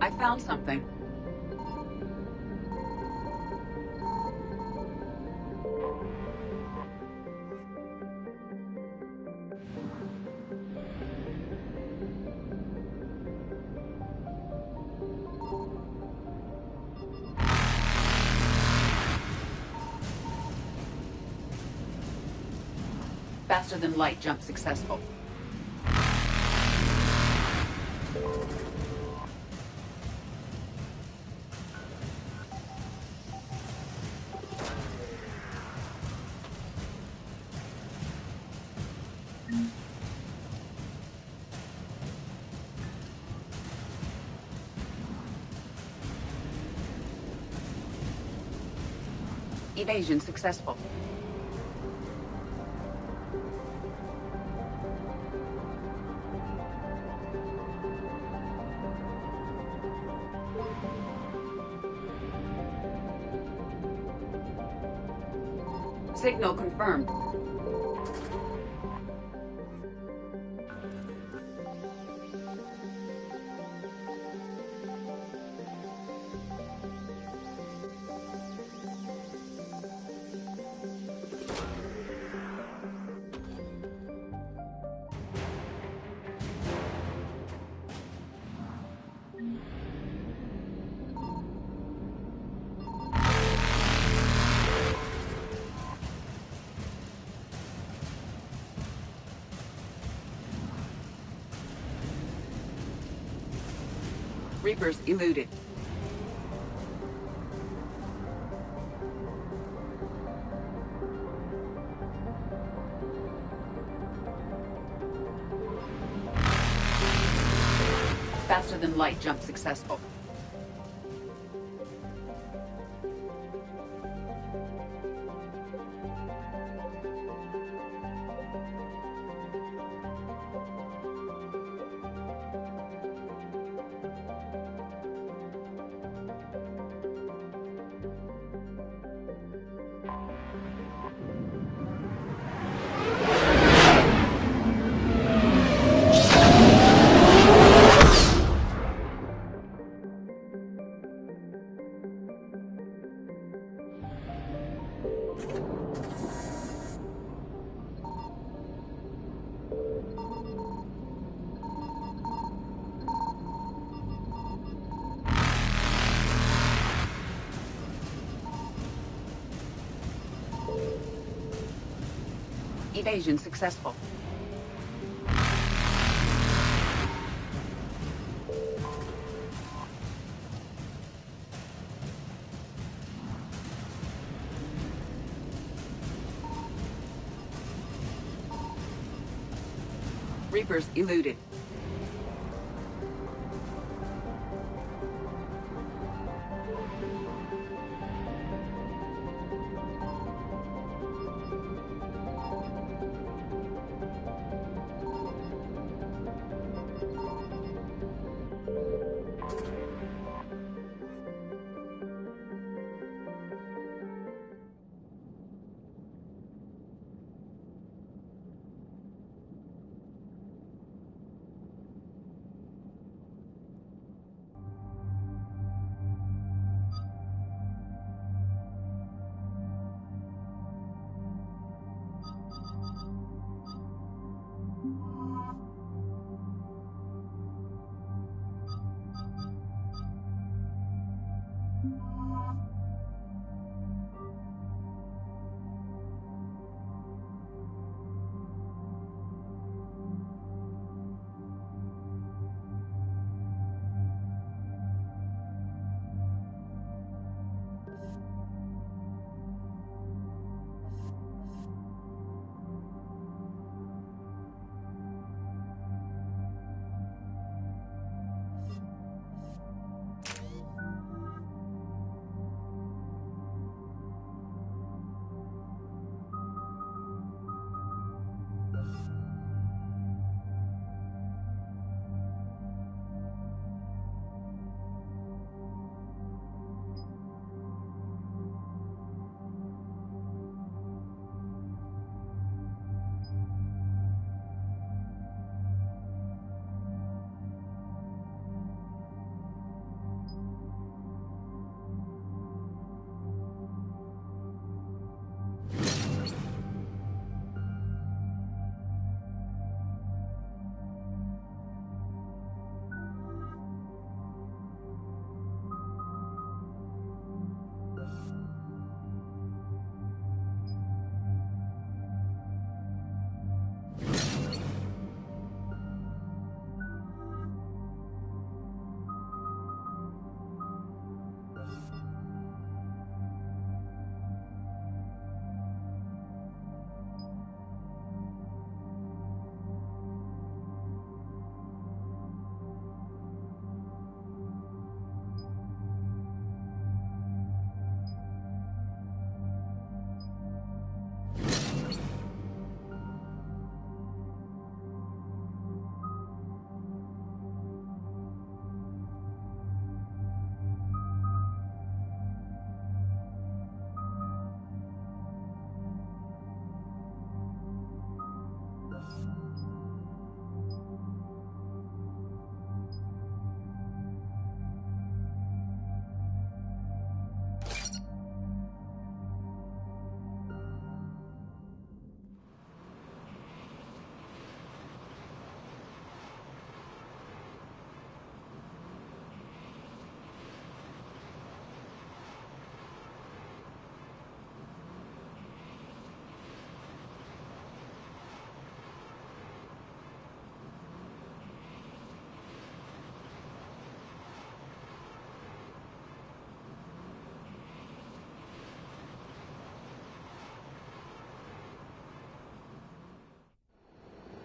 I found something. Faster than light jump successful. Evasion successful. Signal confirmed. Reapers eluded. Faster than light jump successful. Evasion successful. Reapers eluded.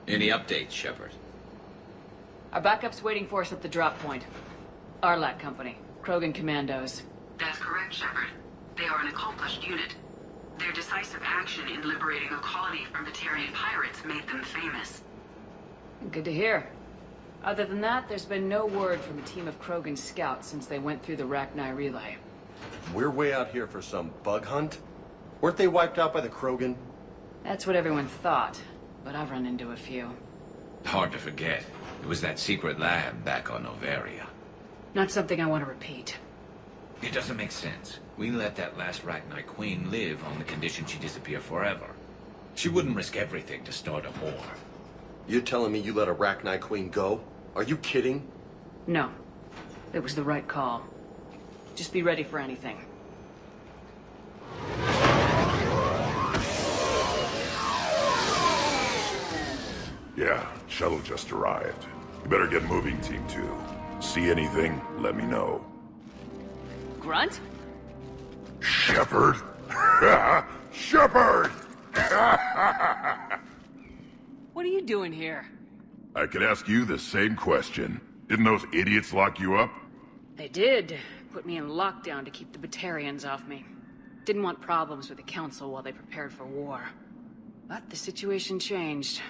Any updates, Shepard? Our backup's waiting for us at the drop point. Arlac Company. Krogan Commandos. That's correct, Shepard. They are an accomplished unit. Their decisive action in liberating a colony from Batarian pirates made them famous. Good to hear. Other than that, there's been no word from a team of Krogan scouts since they went through the Rachni relay. We're way out here for some bug hunt? Weren't they wiped out by the Krogan? That's what everyone thought, but I've run into a few. Hard to forget. It was that secret lab back on Novaria. Not something I want to repeat. It doesn't make sense. We let that last Rachni Queen live on the condition she disappear forever. She wouldn't risk everything to start a war. You're telling me you let a Rachni Queen go? Are you kidding? No. It was the right call. Just be ready for anything. Yeah, shuttle just arrived. You better get moving, Team 2. See anything, let me know. Grunt? Shepard? Shepard! What are you doing here? I could ask you the same question. Didn't those idiots lock you up? They did. Put me in lockdown to keep the Batarians off me. Didn't want problems with the Council while they prepared for war. But the situation changed.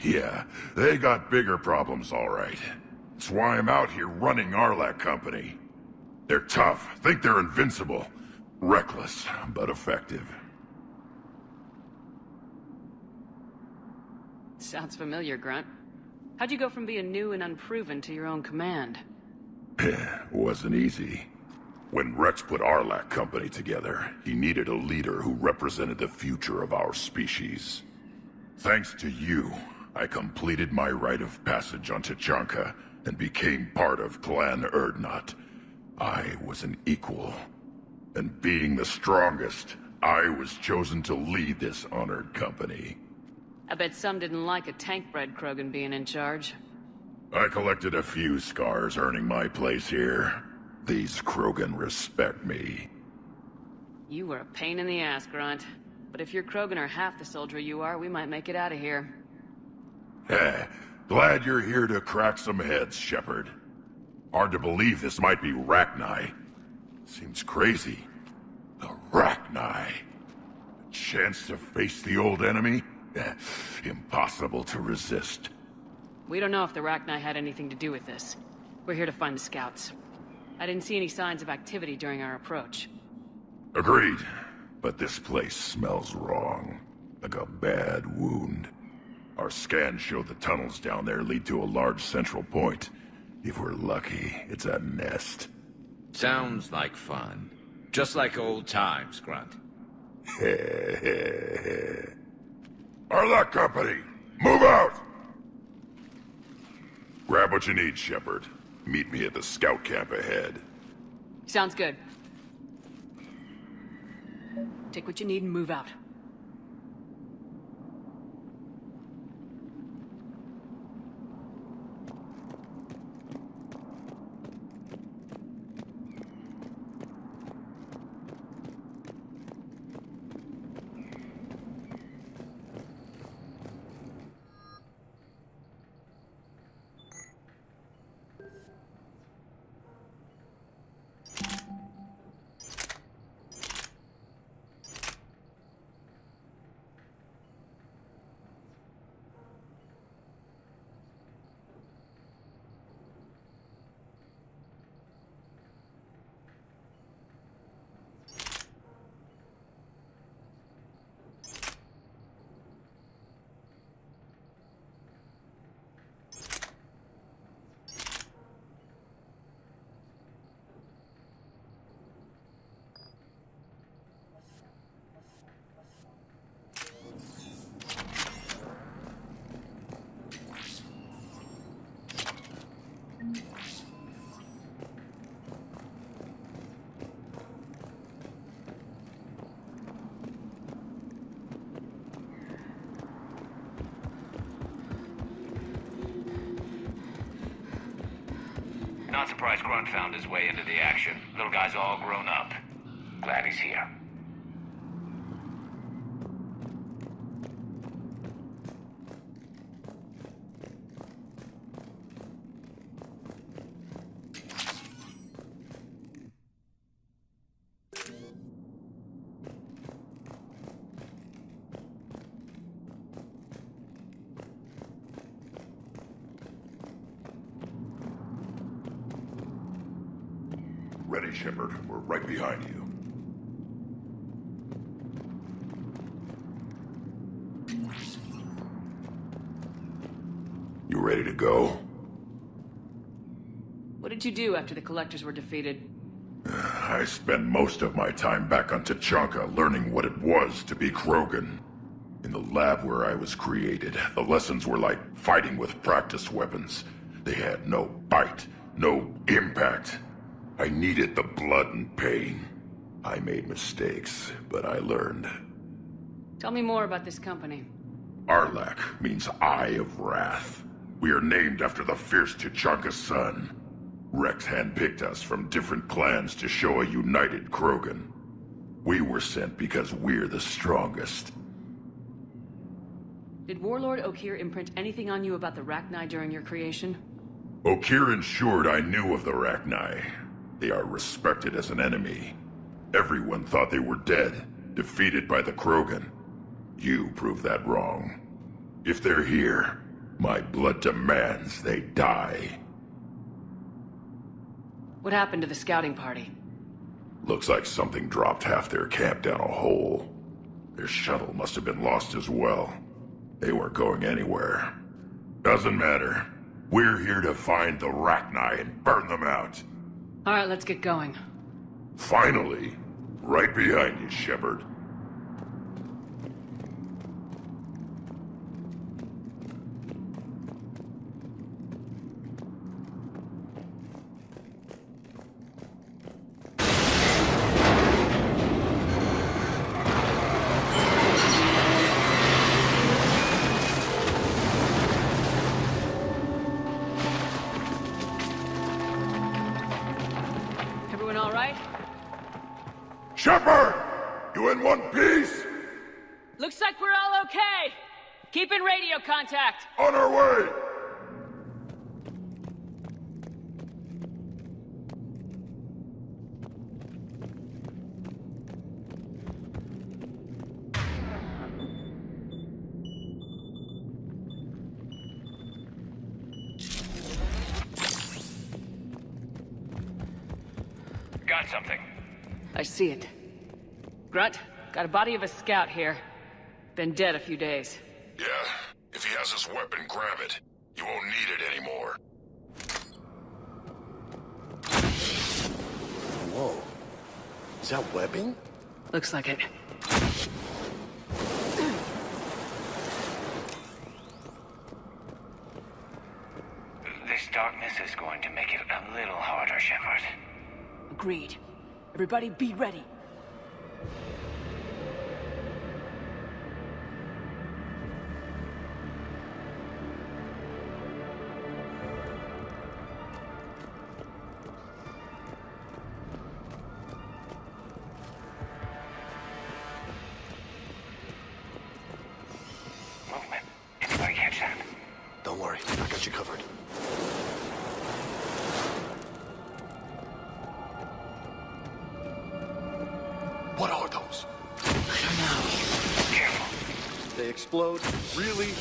Yeah, they got bigger problems, all right. That's why I'm out here running Arlac Company. They're tough, think they're invincible. Reckless, but effective. Sounds familiar, Grunt. How'd you go from being new and unproven to your own command? Wasn't easy. When Rex put Arlac Company together, he needed a leader who represented the future of our species. Thanks to you, I completed my rite of passage on Tachanka and became part of Clan Urdnot. I was an equal. And being the strongest, I was chosen to lead this honored company. I bet some didn't like a tank-bred Krogan being in charge. I collected a few scars earning my place here. These Krogan respect me. You were a pain in the ass, Grunt. But if your Krogan are half the soldier you are, we might make it out of here. Glad you're here to crack some heads, Shepard. Hard to believe this might be Rachni. Seems crazy. The Rachni. A chance to face the old enemy? Impossible to resist. We don't know if the Rachni had anything to do with this. We're here to find the scouts. I didn't see any signs of activity during our approach. Agreed. But this place smells wrong. Like a bad wound. Our scans show the tunnels down there lead to a large central point. If we're lucky, it's a nest. Sounds like fun. Just like old times, Grunt. Arlac Company, move out! Grab what you need, Shepard. Meet me at the scout camp ahead. Sounds good. Take what you need and move out. Not surprised Grunt found his way into the action. Little guy's all grown up. Glad he's here. ready, Shepard. We're right behind you. You ready to go? What did you do after the Collectors were defeated? I spent most of my time back on Tachanka learning what it was to be Krogan. In the lab where I was created, the lessons were like fighting with practice weapons. They had no bite, no impact. I needed the blood and pain. I made mistakes, but I learned. Tell me more about this company. Arlak means Eye of Wrath. We are named after the fierce Tachanka sun. Rex handpicked us from different clans to show a united Krogan. We were sent because we're the strongest. Did Warlord Okeer imprint anything on you about the Rachni during your creation? Okeer ensured I knew of the Rachni. They are respected as an enemy. Everyone thought they were dead, defeated by the Krogan. You proved that wrong. If they're here, my blood demands they die. What happened to the scouting party? Looks like something dropped half their camp down a hole. Their shuttle must have been lost as well. They weren't going anywhere. Doesn't matter. We're here to find the Rachni and burn them out. Alright, let's get going. Finally. Right behind you, Shepard. Everyone alright? Shepard! You in one piece? Looks like we're all okay! Keep in radio contact! On our way! Got something. I see it. Grunt, got a body of a scout here. Been dead a few days. Yeah, if he has his weapon, grab it. You won't need it anymore. Whoa. Is that webbing? Looks like it. This darkness is going to make it a little harder, Shepard. Agreed. Everybody be ready. Movement. Anybody catch that? Don't worry, I got you covered. What are those? Careful. They explode? Really?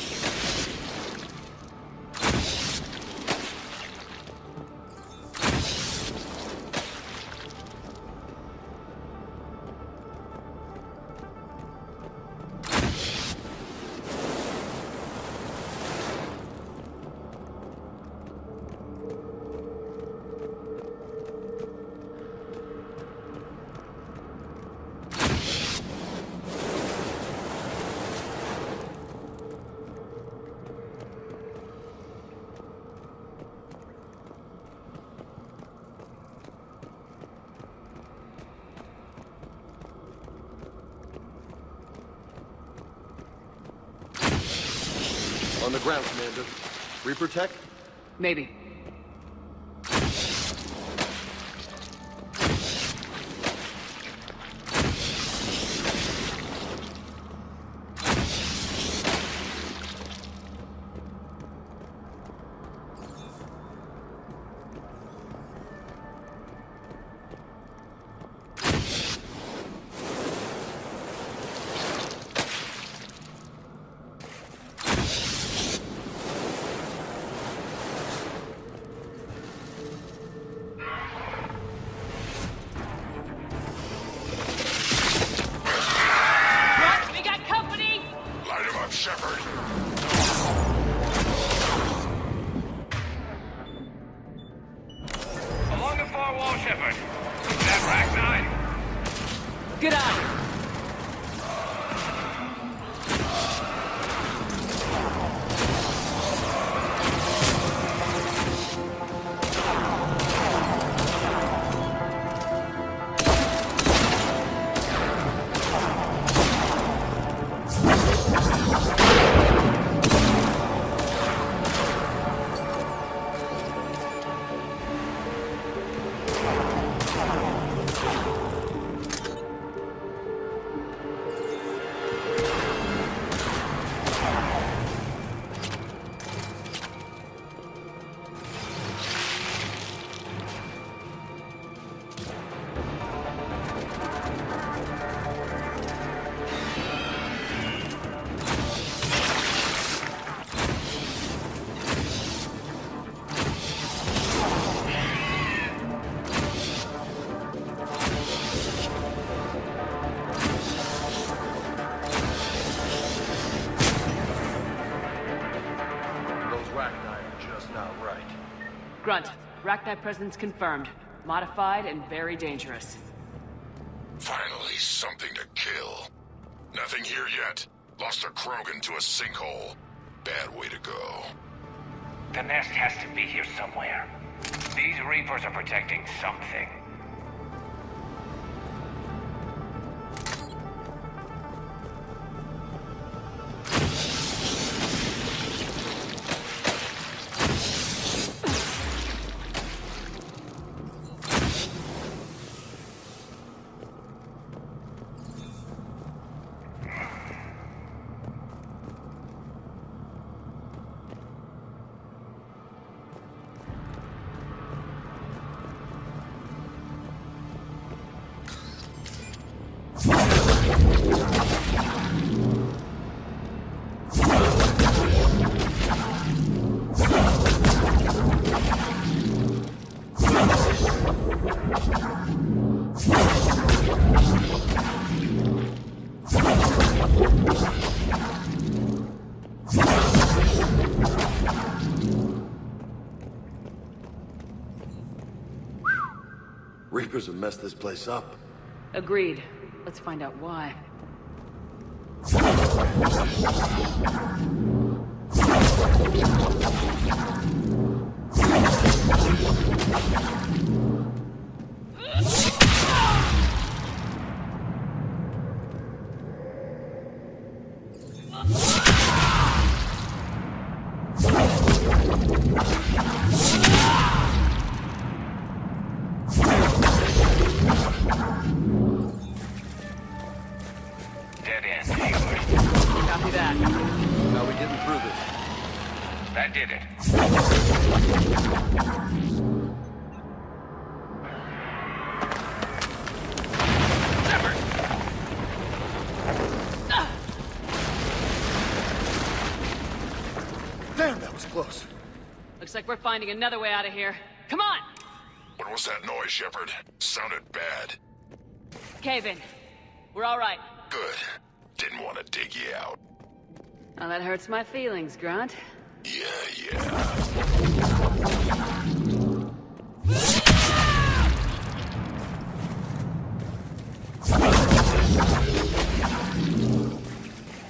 On the ground, Commander. Reaper tech? Maybe. get out of here! Grunt, Rachni presence confirmed. Modified and very dangerous. Finally, something to kill. Nothing here yet. Lost a Krogan to a sinkhole. Bad way to go. The nest has to be here somewhere. These Reapers are protecting something. Reapers have messed this place up. Agreed. Let's find out why. Dead end, Hubert. Copy that. How we getting through this? That did it. Damn, that was close. Looks like we're finding another way out of here. Come on! What was that noise, Shepard? Sounded bad. Cave in. We're all right. Good. Didn't want to dig you out. Now that hurts my feelings, Grunt. Yeah.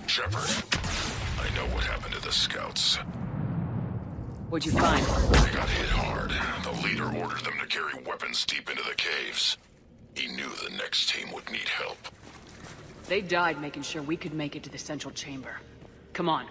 Shepard, I know what happened to the scouts. What'd you find? They got hit hard. The leader ordered them to carry weapons deep into the caves. He knew the next team would need help. They died making sure we could make it to the central chamber. Come on.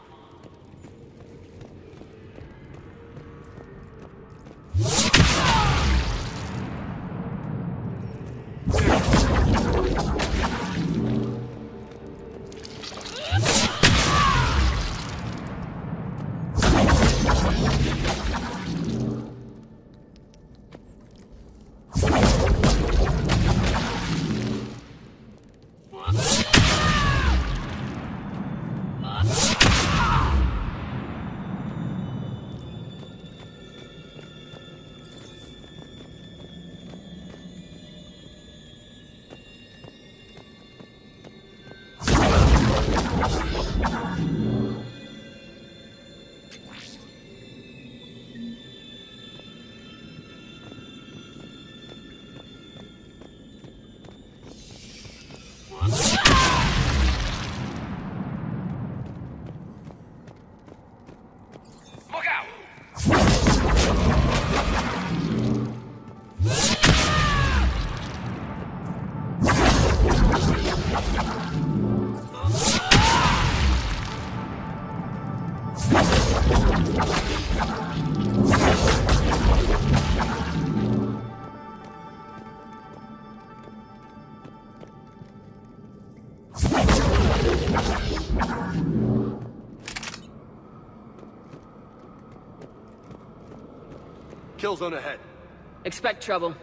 Kill zone ahead. Expect trouble.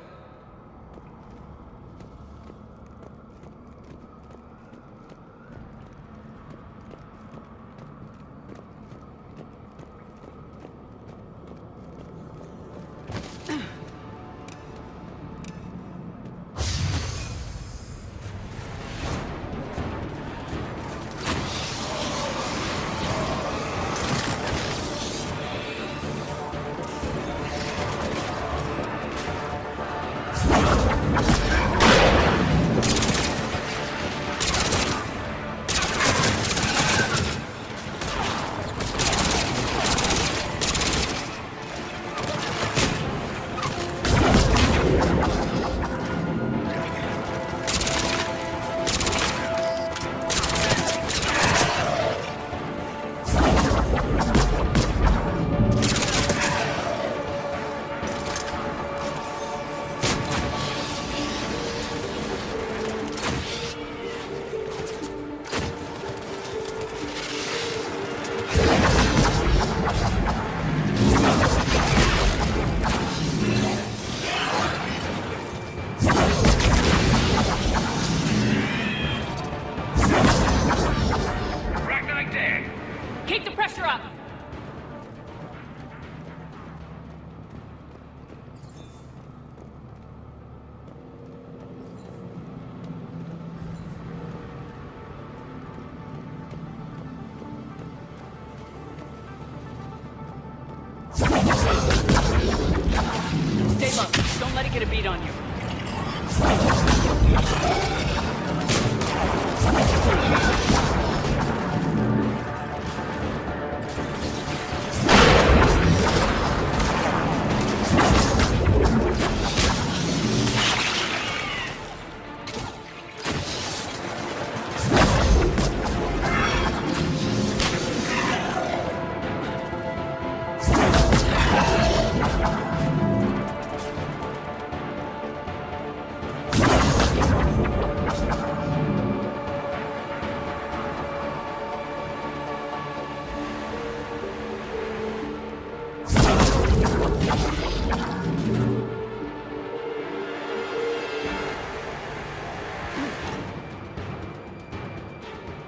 Rachni dead. Keep the pressure up! Stay low. Don't let it get a beat on you.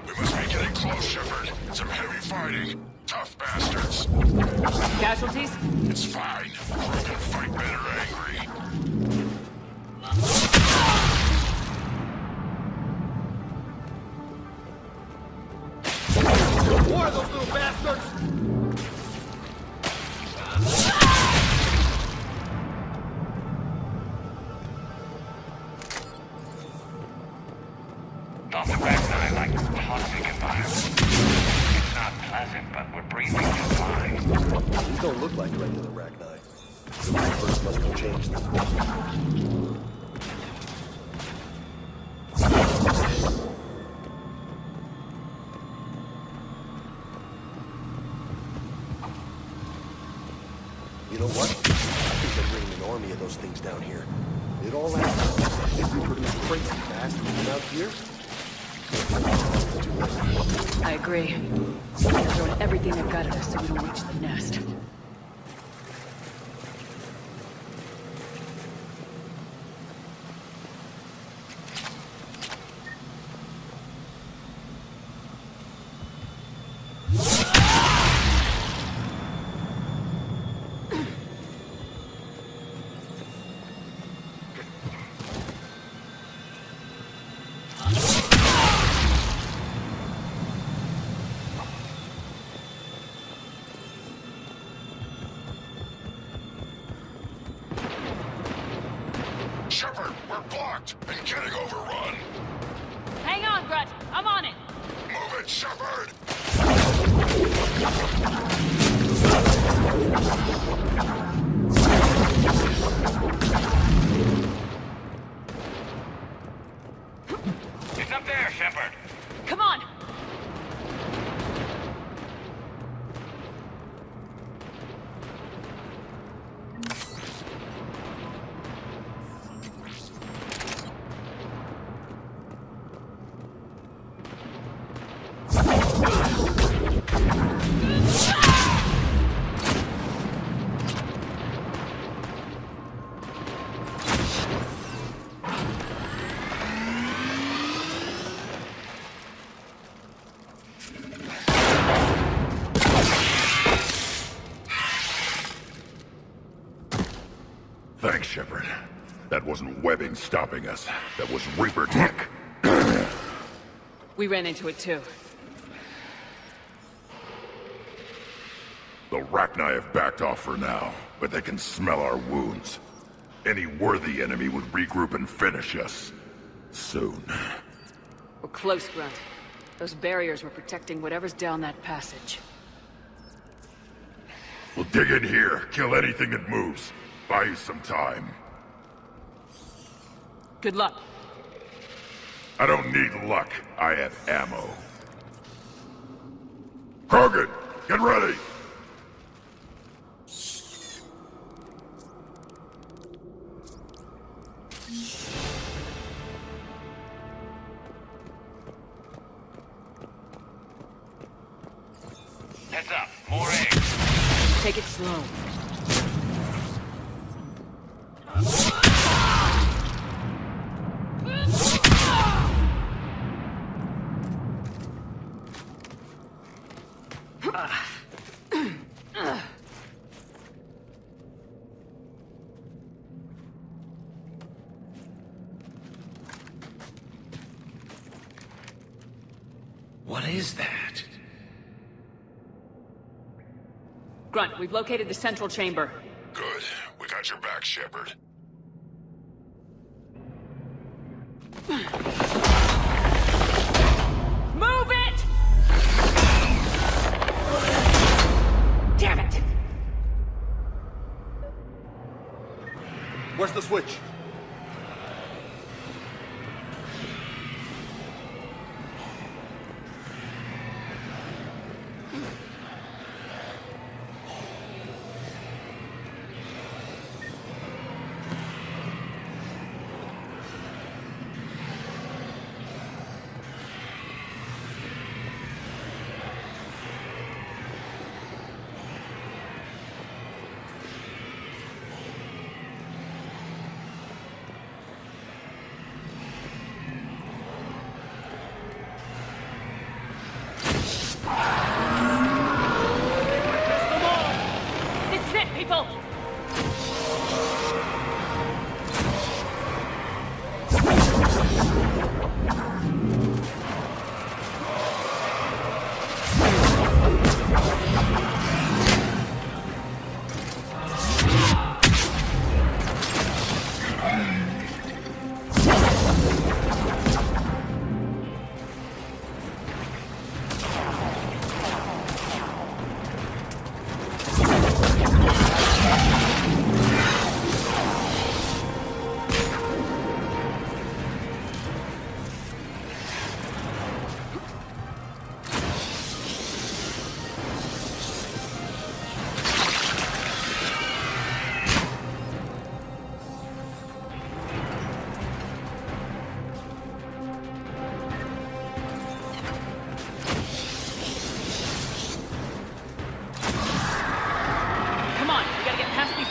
We must be getting close, Shepard. Some heavy fighting. Tough bastards. Casualties? It's fine. We can fight better angry. More of those little bastards! Dr. Rachni like toxic environment. It's not pleasant, but we're breathing just fine. These don't look like regular Rachni. The Reapers must have changed them. You know what? I think they're bringing an army of those things down here. It all adds up. If we produce crazy fast and out here, I agree. They're throwing everything they've got at us so we don't reach the nest. Shepard, we're blocked and getting overrun. Hang on, Grunt. I'm on it. Move it, Shepard! It's up there, Shepard. Come on! Thanks, Shepard. That wasn't webbing stopping us. That was Reaper tech. We ran into it too. The Rachni have backed off for now, but they can smell our wounds. Any worthy enemy would regroup and finish us. Soon. We're close, Grunt. Those barriers were protecting whatever's down that passage. We'll dig in here, kill anything that moves. Buy you some time. Good luck. I don't need luck. I have ammo. Krogan, get ready! Heads up, more eggs. Take it slow. What is that? Grunt, we've located the central chamber. Good. We got your back, Shepard. Move it! Damn it! Where's the switch? This is it, people!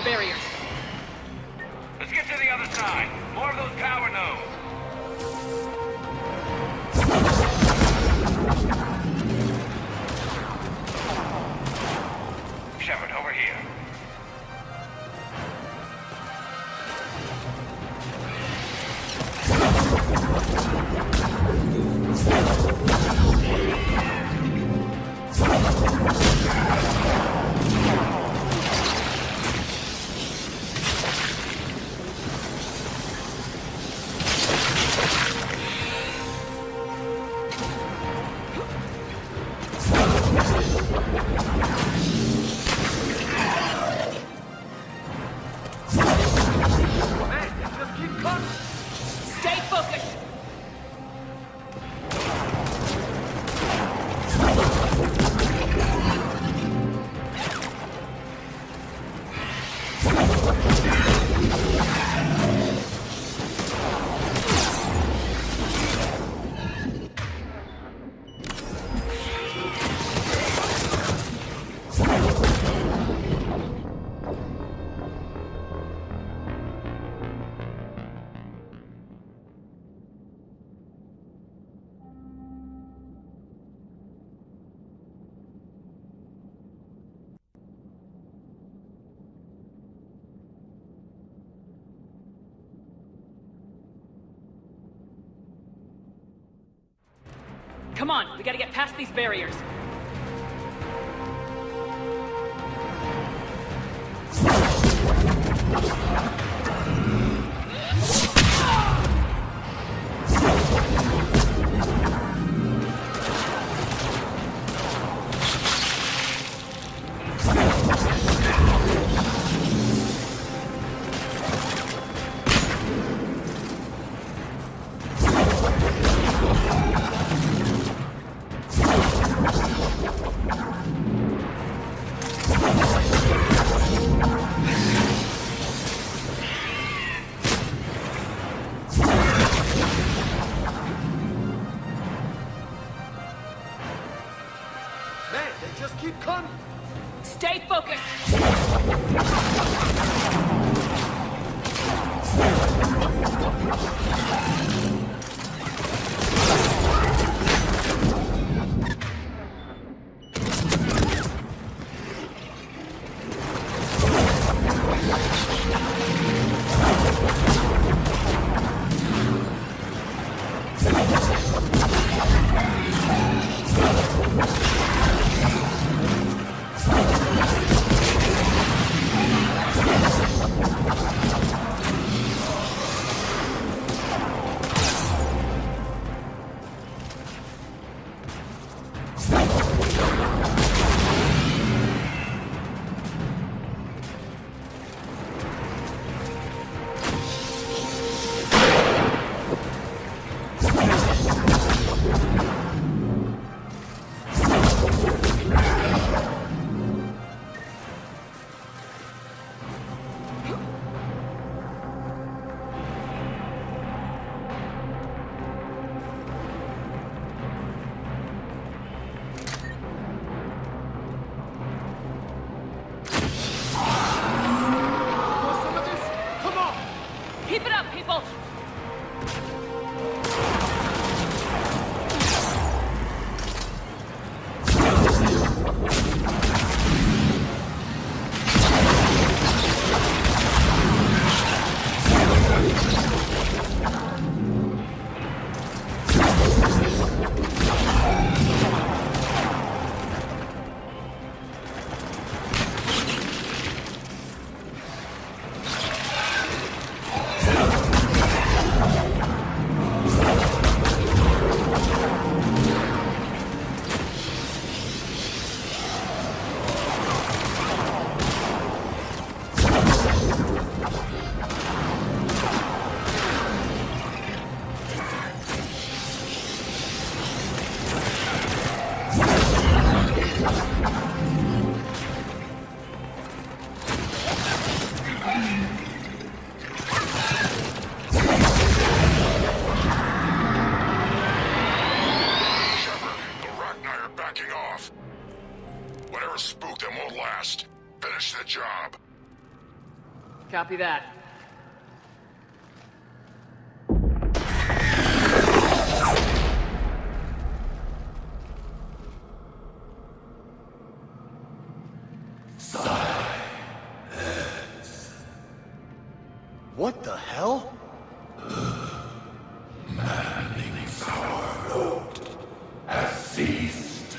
Barriers. Let's get to the other side. More of those power nodes. Shepard, over here. Stay focused! Come on, we gotta get past these barriers. Man, they just keep coming! Stay focused! Want some of this? Come on! Keep it up, people! Whatever spooked them won't last. Finish the job. Copy that. What the hell? Manning's our road has ceased.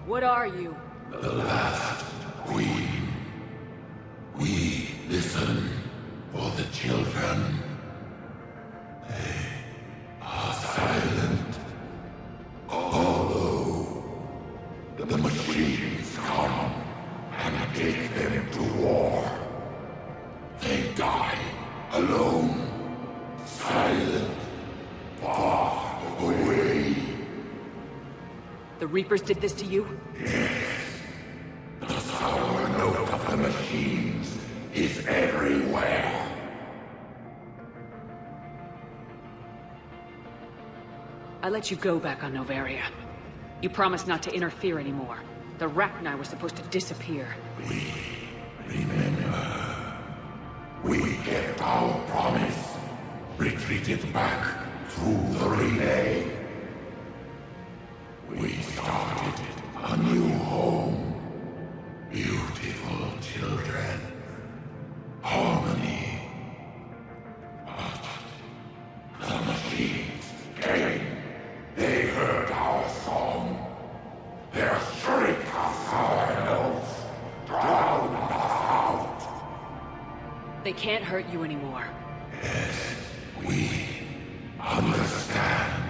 What are you? The last queen. We listen for the children. They are silent. Although the machines come and take them to war, they die alone, silent, far away. The Reapers did this to you? The sour note of the machines is everywhere. I let you go back on Novaria. You promised not to interfere anymore. The Rachni were supposed to disappear. Remember, we kept our promise. Retreated back through the relay. We started a new home. Beautiful children. Harmony. But the machines came. They heard our They can't hurt you anymore. We understand.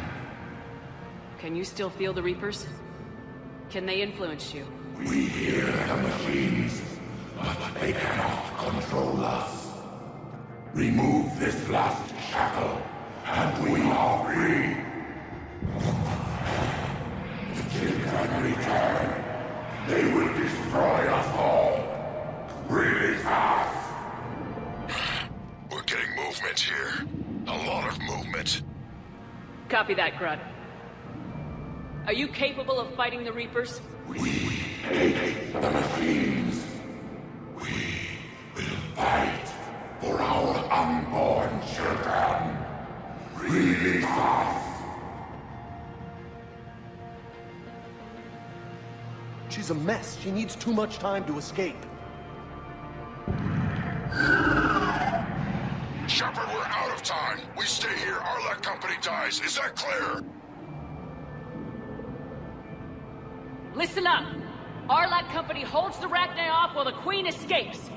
Can you still feel the Reapers? Can they influence you? We hear the machines, but they cannot control us. Remove this last shackle, and we are free. The children return. They will destroy us all. Release us! We're getting movement here. A lot of movement. Copy that, Grunt. Are you capable of fighting the Reapers? We hate the machines. We will fight for our unborn children. Release us! She's a mess. She needs too much time to escape. Shepard, we're out of time. We stay here, our company dies. Is that clear? Listen up! Arlac Company holds the Rachni off while the Queen escapes.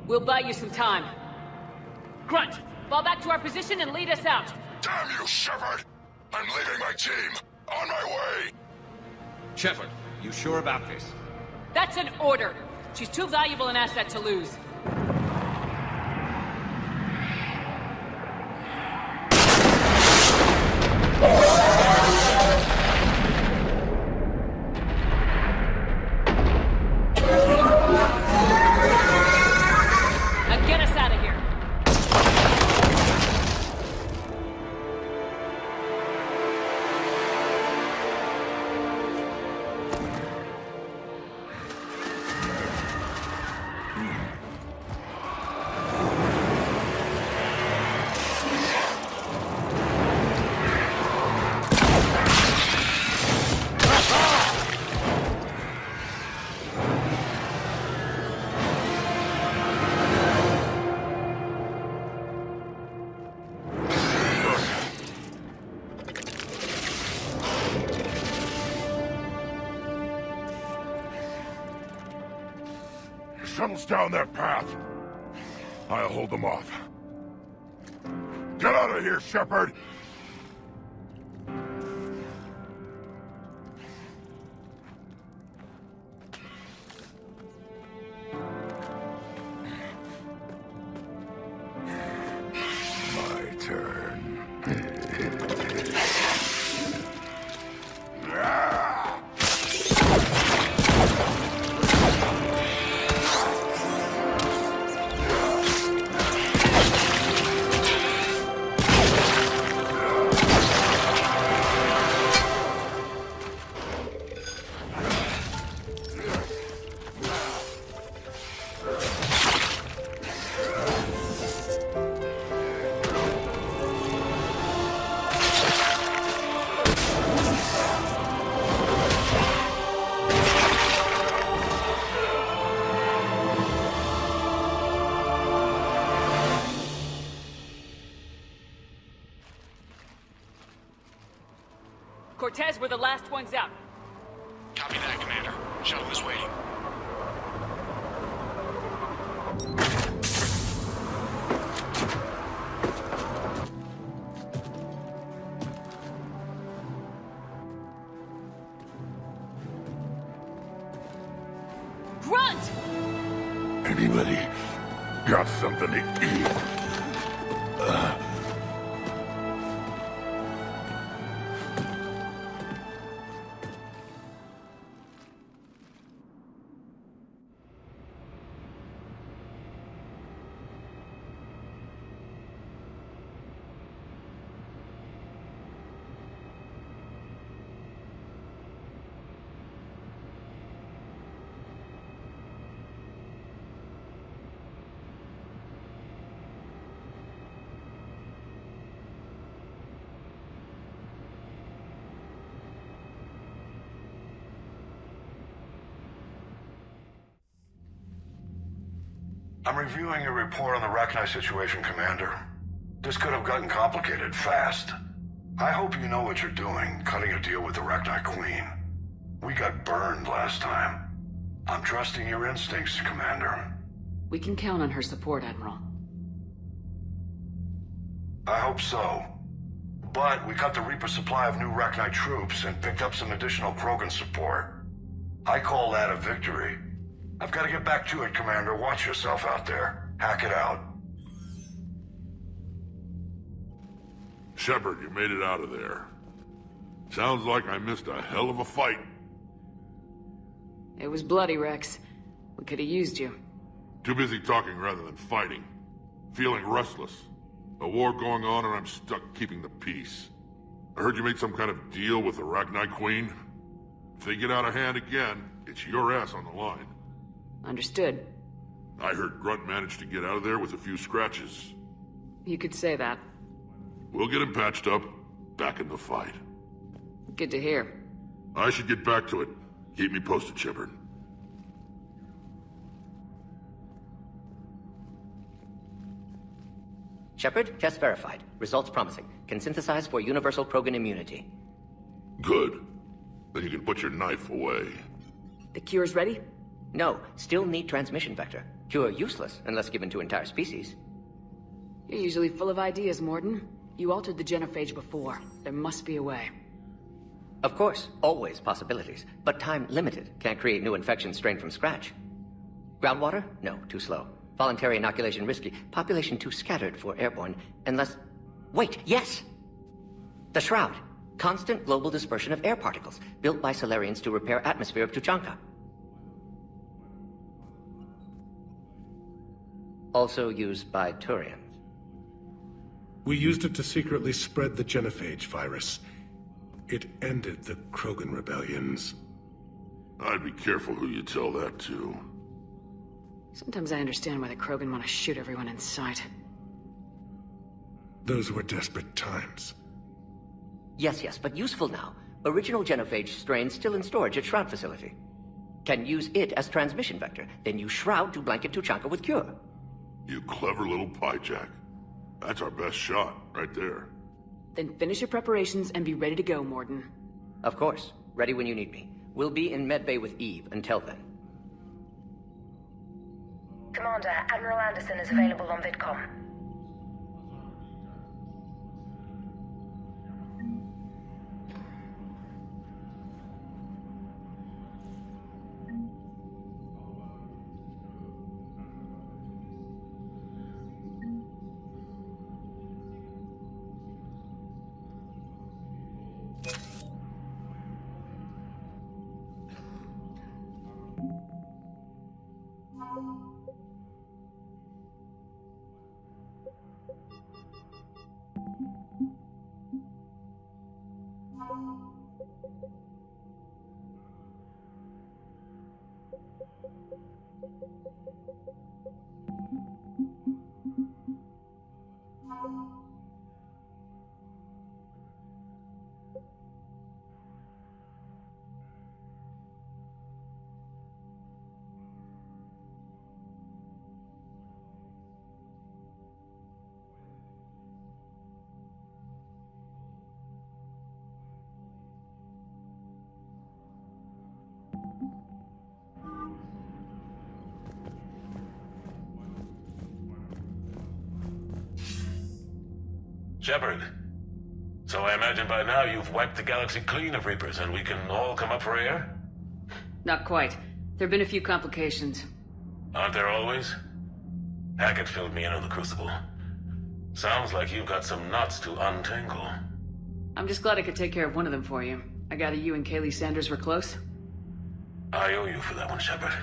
We'll buy you some time. Grunt, fall back to our position and lead us out. Damn you, Shepard! I'm leaving my team. On my way! Shepard, you sure about this? That's an order. She's too valuable an asset to lose. Now get us out of here. Shuttle's down that path. I'll hold them off. Get out of here, Shepard! My turn. Cortez, we're the last ones out. Copy that, Commander. Shuttle is waiting. Grunt! Anybody got something to eat? I'm reviewing your report on the Rachni situation, Commander. This could have gotten complicated fast. I hope you know what you're doing, cutting a deal with the Rachni Queen. We got burned last time. I'm trusting your instincts, Commander. We can count on her support, Admiral. I hope so. But we cut the Reaper supply of new Rachni troops and picked up some additional Krogan support. I call that a victory. I've got to get back to it, Commander. Watch yourself out there. Hack it out. Shepard, you made it out of there. Sounds like I missed a hell of a fight. It was bloody, Rex. We could have used you. Too busy talking rather than fighting. Feeling restless. A war going on and I'm stuck keeping the peace. I heard you made some kind of deal with the Rachni Queen. If they get out of hand again, it's your ass on the line. Understood. I heard Grunt managed to get out of there with a few scratches. You could say that. We'll get him patched up, back in the fight. Good to hear. I should get back to it. Keep me posted, Shepard. Shepard, test verified. Results promising. Can synthesize for universal Krogan immunity. Good. Then you can put your knife away. The cure's ready? No, still need transmission vector. Cure useless unless given to entire species. You're usually full of ideas, Morden. You altered the genophage before. There must be a way. Of course, always possibilities, but time limited. Can't create new infection strain from scratch. Groundwater? No, too slow. Voluntary inoculation risky. Population too scattered for airborne, unless... Wait, yes! The Shroud. Constant global dispersion of air particles, built by Solarians to repair atmosphere of Tuchanka. Also used by Turians. We used it to secretly spread the genophage virus. It ended the Krogan rebellions. I'd be careful who you tell that to. Sometimes I understand why the Krogan want to shoot everyone in sight. Those were desperate times. Yes, but useful now. Original genophage strain still in storage at Shroud facility. Can use it as transmission vector, then use Shroud to blanket Tuchanka with cure. You clever little pyjack. That's our best shot, right there. Then finish your preparations and be ready to go, Morden. Of course. Ready when you need me. We'll be in medbay with Eve until then. Commander, Admiral Anderson is available on VidCom. Shepard. So I imagine by now you've wiped the galaxy clean of Reapers and we can all come up for air? Not quite. There've been a few complications. Aren't there always? Hackett filled me in on the Crucible. Sounds like you've got some knots to untangle. I'm just glad I could take care of one of them for you. I gather you and Kaylee Sanders were close? I owe you for that one, Shepard.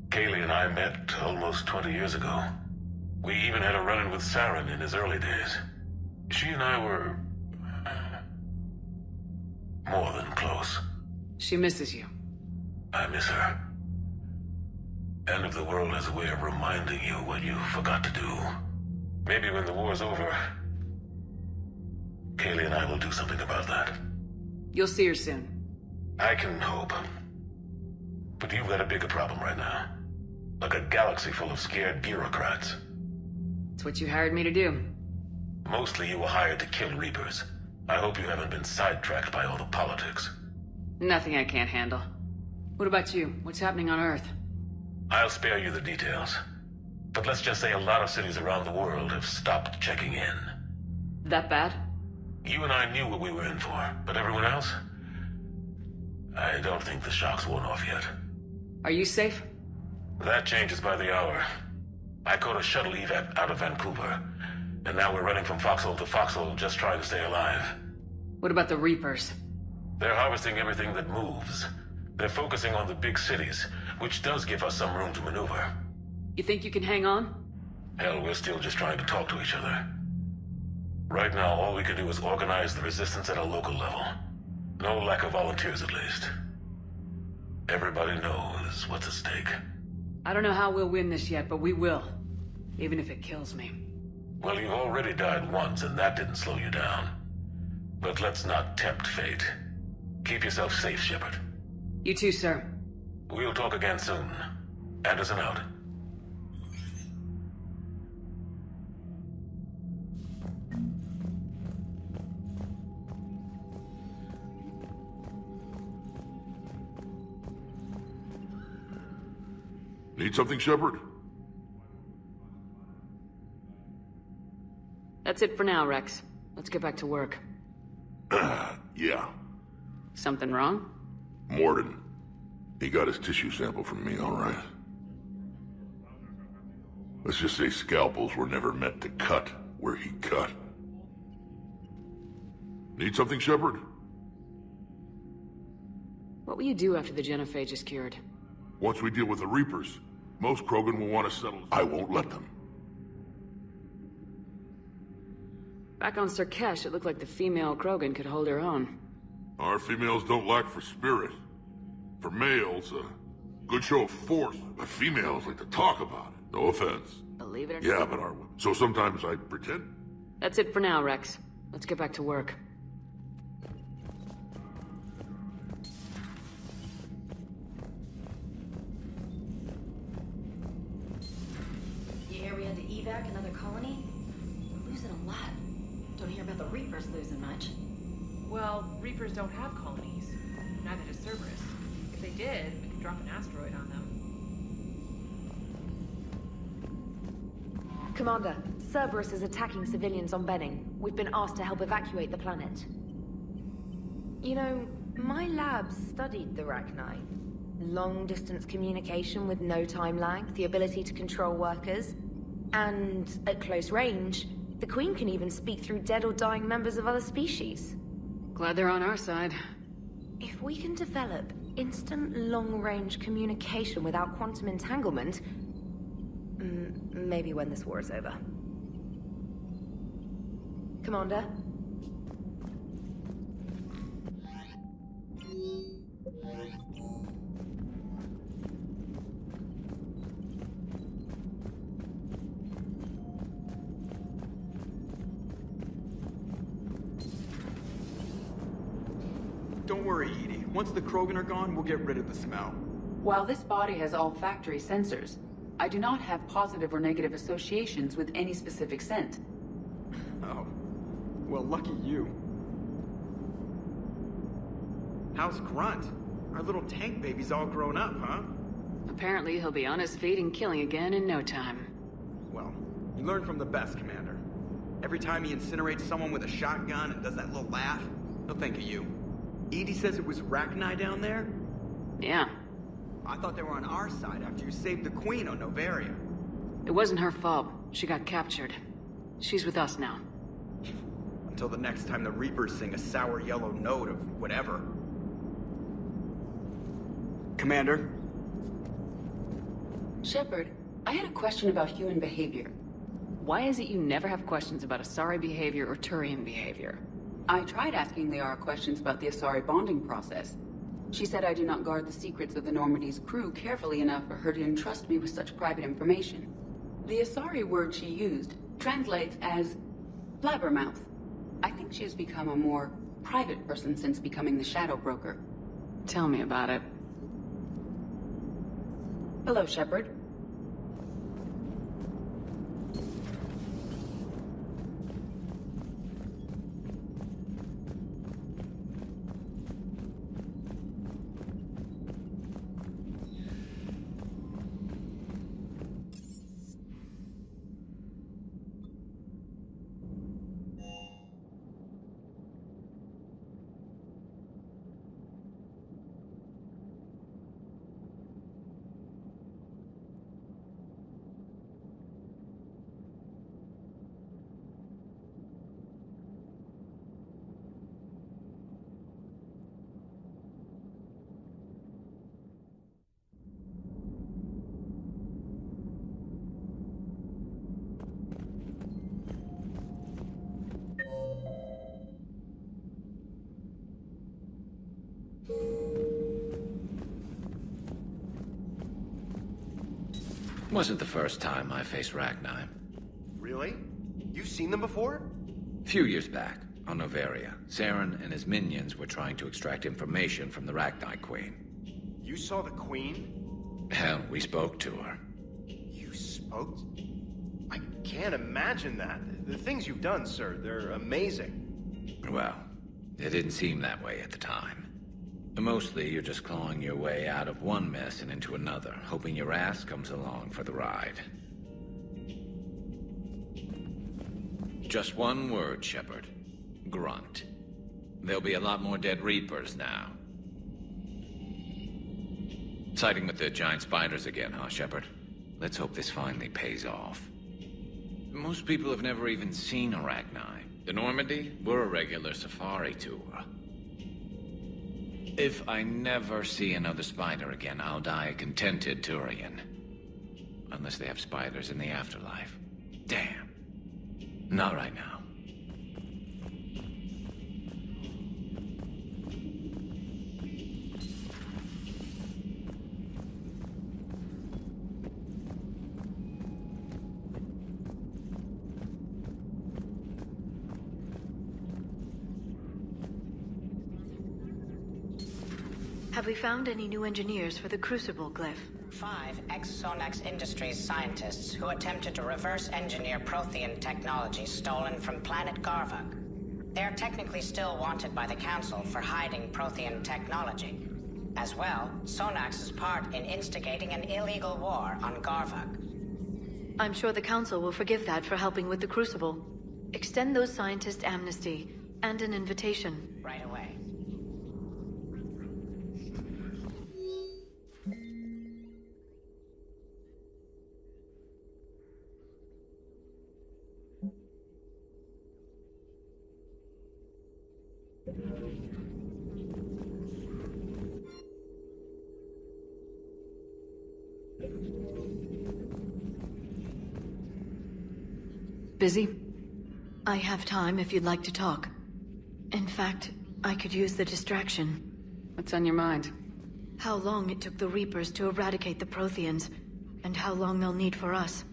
Kaylee and I met almost 20 years ago. We even had a run-in with Saren in his early days. She and I were... more than close. She misses you. I miss her. End of the world has a way of reminding you what you forgot to do. Maybe when the war's over, Kaylee and I will do something about that. You'll see her soon. I can hope. But you've got a bigger problem right now. Like a galaxy full of scared bureaucrats. It's what you hired me to do. Mostly you were hired to kill Reapers. I hope you haven't been sidetracked by all the politics. Nothing I can't handle. What about you? What's happening on Earth? I'll spare you the details. But let's just say a lot of cities around the world have stopped checking in. That bad? You and I knew what we were in for, but everyone else? I don't think the shock's worn off yet. Are you safe? That changes by the hour. I caught a shuttle evac out of Vancouver, and now we're running from foxhole to foxhole just trying to stay alive. What about the Reapers? They're harvesting everything that moves. They're focusing on the big cities, which does give us some room to maneuver. You think you can hang on? Hell, we're still just trying to talk to each other. Right now, all we can do is organize the resistance at a local level. No lack of volunteers, at least. Everybody knows what's at stake. I don't know how we'll win this yet, but we will. Even if it kills me. Well, you've already died once, and that didn't slow you down. But let's not tempt fate. Keep yourself safe, Shepard. You too, sir. We'll talk again soon. Anderson out. Need something, Shepard? That's it for now, Rex. Let's get back to work. Yeah. Something wrong? Morden. He got his tissue sample from me, all right. Let's just say scalpels were never meant to cut where he cut. Need something, Shepard? What will you do after the genophage is cured? Once we deal with the Reapers, most Krogan will want to settle. I won't let them. Back on Sirkesh, it looked like the female Krogan could hold her own. Our females don't lack for spirit. For males, a good show of force. But females like to talk about it. No offense. Believe it or not. Yeah, but are we? So sometimes I pretend. That's it for now, Rex. Let's get back to work. You hear we had to evac another colony? We're losing a lot. Don't hear about the Reapers losing much. Well, Reapers don't have colonies. Neither does Cerberus. If they did, we could drop an asteroid on them. Commander, Cerberus is attacking civilians on Benning. We've been asked to help evacuate the planet. You know, my lab studied the Rachni. Long-distance communication with no time lag, the ability to control workers, and at close range, the Queen can even speak through dead or dying members of other species. Glad they're on our side. If we can develop instant long-range communication without quantum entanglement, maybe when this war is over. Commander? Don't worry, Edie. Once the Krogan are gone, we'll get rid of the smell. While this body has olfactory sensors, I do not have positive or negative associations with any specific scent. Oh. Well, lucky you. How's Grunt? Our little tank baby's all grown up, huh? Apparently he'll be on his feet and killing again in no time. Well, you learn from the best, Commander. Every time he incinerates someone with a shotgun and does that little laugh, he'll think of you. Edie says it was Rachni down there? Yeah. I thought they were on our side after you saved the Queen on Novaria. It wasn't her fault. She got captured. She's with us now. Until the next time the Reapers sing a sour yellow note of whatever. Commander? Shepard, I had a question about human behavior. Why is it you never have questions about Asari behavior or Turian behavior? I tried asking Liara questions about the Asari bonding process. She said I do not guard the secrets of the Normandy's crew carefully enough for her to entrust me with such private information. The Asari word she used translates as blabbermouth. I think she has become a more private person since becoming the Shadow Broker. Tell me about it. Hello, Shepard. Wasn't the first time I faced Rachni. Really? You've seen them before? A few years back, on Noveria, Saren and his minions were trying to extract information from the Rachni Queen. You saw the Queen? Hell, we spoke to her. You spoke? I can't imagine that. The things you've done, sir, they're amazing. Well, it didn't seem that way at the time. Mostly, you're just clawing your way out of one mess and into another, hoping your ass comes along for the ride. Just one word, Shepard. Grunt. There'll be a lot more dead Reapers now. Siding with the giant spiders again, huh, Shepard? Let's hope this finally pays off. Most people have never even seen Rachni. The Normandy, we're a regular safari tour. If I never see another spider again, I'll die a contented Turian. Unless they have spiders in the afterlife. Damn. Not right now. Have we found any new engineers for the Crucible glyph? 5 ex-Sonax Industries scientists who attempted to reverse engineer Prothean technology stolen from planet Garvuk. They're technically still wanted by the Council for hiding Prothean technology. As well, Sonax's part in instigating an illegal war on Garvuk. I'm sure the Council will forgive that for helping with the Crucible. Extend those scientists amnesty and an invitation. Right away. Busy? I have time if you'd like to talk. In fact, I could use the distraction. What's on your mind? How long it took the Reapers to eradicate the Protheans, and how long they'll need for us.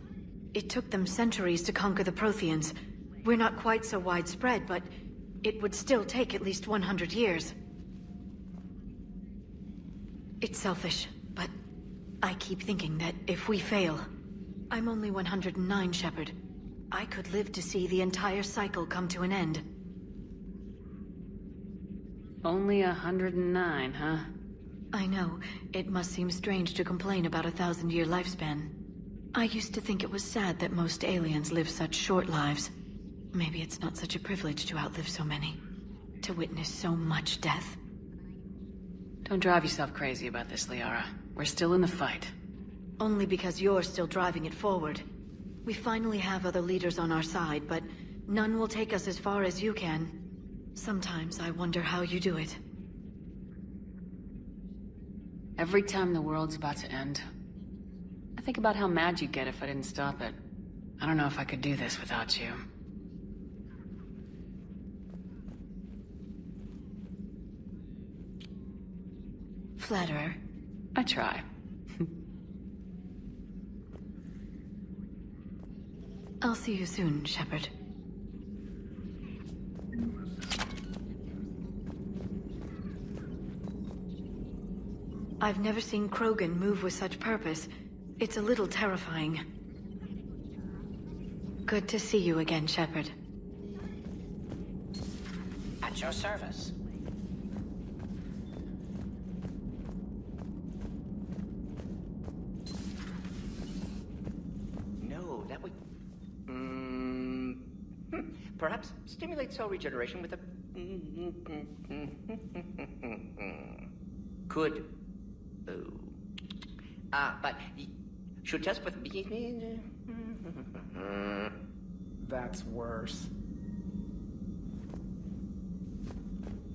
It took them centuries to conquer the Protheans. We're not quite so widespread, but it would still take at least 100 years. It's selfish, but I keep thinking that if we fail... I'm only 109, Shepard. I could live to see the entire cycle come to an end. Only 109, huh? I know. It must seem strange to complain about a 1,000-year lifespan. I used to think it was sad that most aliens live such short lives. Maybe it's not such a privilege to outlive so many. To witness so much death. Don't drive yourself crazy about this, Liara. We're still in the fight. Only because you're still driving it forward. We finally have other leaders on our side, but none will take us as far as you can. Sometimes I wonder how you do it. Every time the world's about to end, I think about how mad you'd get if I didn't stop it. I don't know if I could do this without you. Flatterer. I try. I'll see you soon, Shepard. I've never seen Krogan move with such purpose. It's a little terrifying. Good to see you again, Shepard. At your service. No, that would... Perhaps stimulate cell regeneration with a... Could... but... Should test with... That's worse.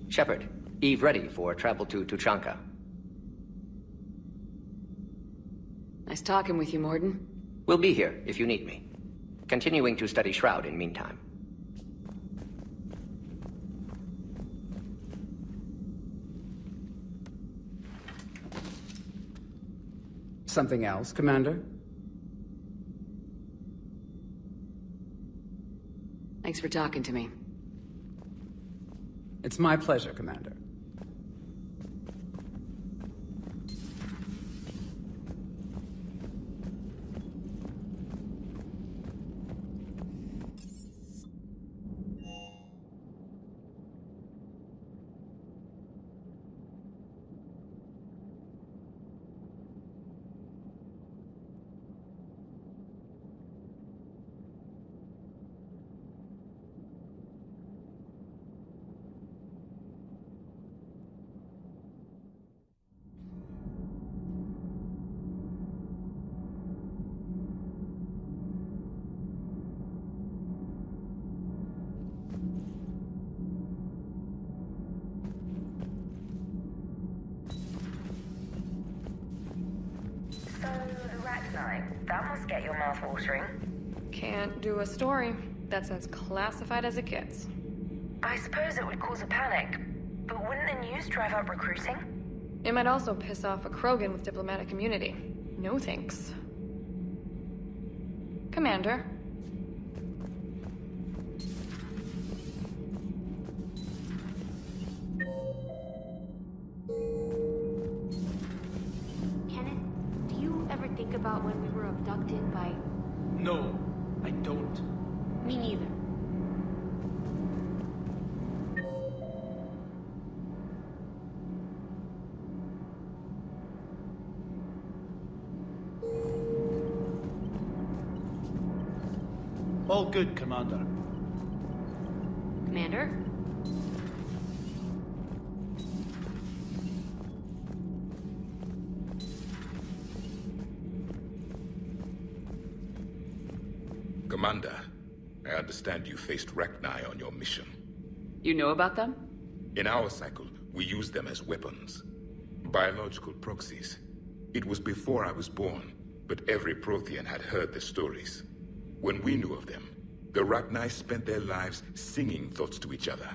Shepard, Eve ready for travel to Tuchanka. Nice talking with you, Mordin. We'll be here if you need me. Continuing to study Shroud in meantime. Something else, Commander? Thanks for talking to me. It's my pleasure, Commander. That must get your mouth watering. Can't do a story. That's as classified as it gets. I suppose it would cause a panic, but wouldn't the news drive up recruiting? It might also piss off a Krogan with diplomatic immunity. No thanks. Commander. Kenneth, do you ever think about when we were abducted by... No, I don't. Me neither. All good, Commander. Commander? Commander, I understand you faced Rachni on your mission. You know about them? In our cycle, we use them as weapons. Biological proxies. It was before I was born, but every Prothean had heard the stories. When we knew of them, the Rachni spent their lives singing thoughts to each other.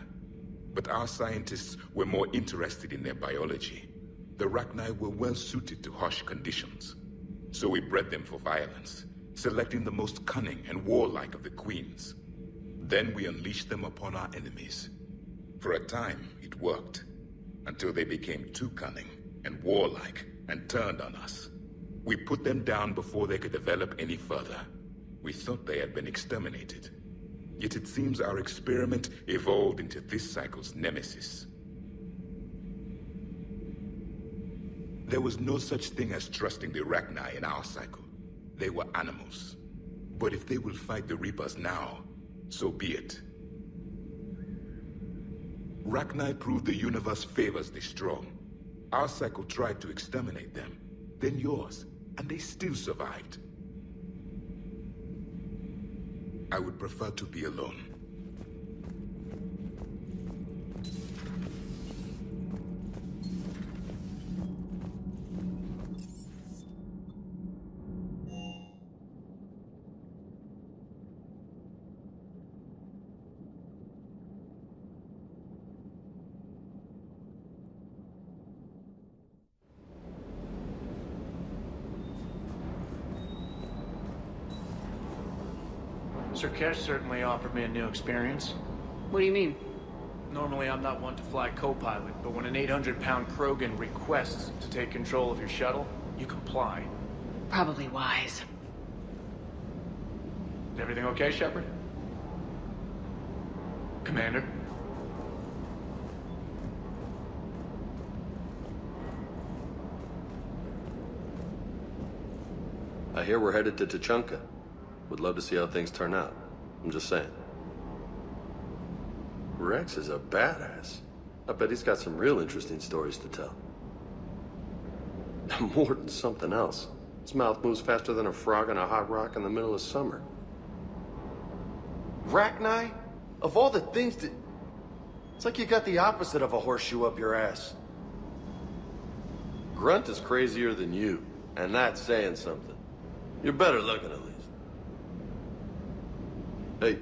But our scientists were more interested in their biology. The Rachni were well suited to harsh conditions. So we bred them for violence, selecting the most cunning and warlike of the queens. Then we unleashed them upon our enemies. For a time, it worked, until they became too cunning and warlike and turned on us. We put them down before they could develop any further. We thought they had been exterminated. Yet it seems our experiment evolved into this cycle's nemesis. There was no such thing as trusting the Rachni in our cycle. They were animals. But if they will fight the Reapers now, so be it. Rachni proved the universe favors the strong. Our cycle tried to exterminate them, then yours, and they still survived. I would prefer to be alone. Sir Kesh certainly offered me a new experience. What do you mean? Normally I'm not one to fly co-pilot, but when an 800-pound Krogan requests to take control of your shuttle, you comply. Probably wise. Is everything okay, Shepard? Commander? I hear we're headed to Tuchanka. Would love to see how things turn out. I'm just saying. Rex is a badass. I bet he's got some real interesting stories to tell. More than something else. His mouth moves faster than a frog on a hot rock in the middle of summer. Rachni? Of all the things that... It's like you got the opposite of a horseshoe up your ass. Grunt is crazier than you, and that's saying something. You're better looking, at least. Hey,